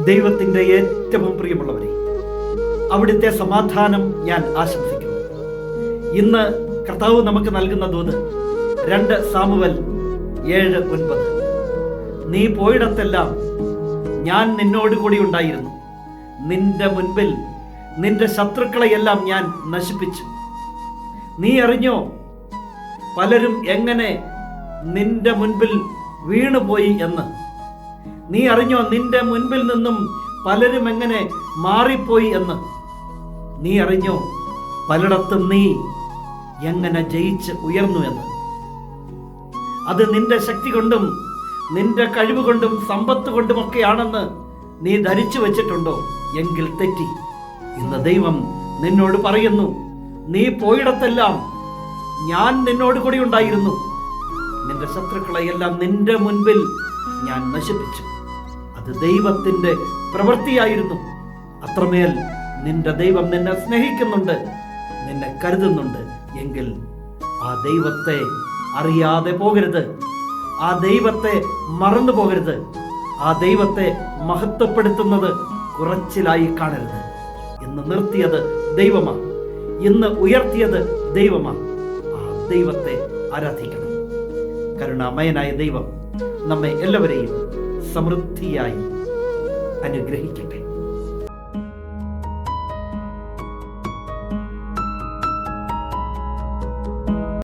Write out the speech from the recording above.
ദൈവത്തിൻ്റെ ഏറ്റവും പ്രിയമുള്ളവരെ, അവിടുത്തെ സമാധാനം ഞാൻ ആശംസിക്കുന്നു. ഇന്ന് കർത്താവ് നമുക്ക് നൽകുന്ന ദൂത് 2 സാമുവേൽ 7:9. നീ പോയിടത്തെല്ലാം ഞാൻ നിന്നോട് കൂടി ഉണ്ടായിരുന്നു. നിന്റെ മുൻപിൽ നിന്റെ ശത്രുക്കളെയെല്ലാം ഞാൻ നശിപ്പിച്ചു. നീ അറിഞ്ഞോ പലരും എങ്ങനെ നിന്റെ മുൻപിൽ വീണുപോയി എന്ന്? നീ അറിഞ്ഞോ നിന്റെ മുൻപിൽ നിന്നും പലരും എങ്ങനെ മാറിപ്പോയി എന്ന്? നീ അറിഞ്ഞോ പലയിടത്തും നീ എങ്ങനെ ജയിച്ച് ഉയർന്നു എന്ന്? അത് നിന്റെ ശക്തി കൊണ്ടും നിന്റെ കഴിവ് കൊണ്ടും സമ്പത്ത് കൊണ്ടുമൊക്കെയാണെന്ന് നീ ധരിച്ചു വെച്ചിട്ടുണ്ടോ? എങ്കിൽ തെറ്റി. ഇന്ന് ദൈവം നിന്നോട് പറയുന്നു, നീ പോയിടത്തെല്ലാം ഞാൻ നിന്നോട് കൂടി ഉണ്ടായിരുന്നു. നിന്റെ ശത്രുക്കളെയെല്ലാം നിന്റെ മുൻപിൽ ഞാൻ നശിപ്പിച്ചു. അത് ദൈവത്തിൻ്റെ പ്രവൃത്തിയായിരുന്നു. അത്രമേൽ നിന്റെ ദൈവം നിന്നെ സ്നേഹിക്കുന്നുണ്ട്, നിന്നെ കരുതുന്നുണ്ട്. എങ്കിൽ ആ ദൈവത്തെ അറിയാതെ പോകരുത്, ആ ദൈവത്തെ മറന്നു പോകരുത്. ആ ദൈവത്തെ മഹത്വപ്പെടുത്തുന്നത് കുറച്ചിലായി കാണരുത്. ഇന്ന് നിർത്തിയത് ദൈവമാണ്, ഇന്ന് ഉയർത്തിയത് ദൈവമാണ്. ആ ദൈവത്തെ ആരാധിക്കണം. കരുണാമയനായ ദൈവം നമ്മെ എല്ലാവരെയും സമൃദ്ധിയായി അനുഗ്രഹിക്കട്ടെ.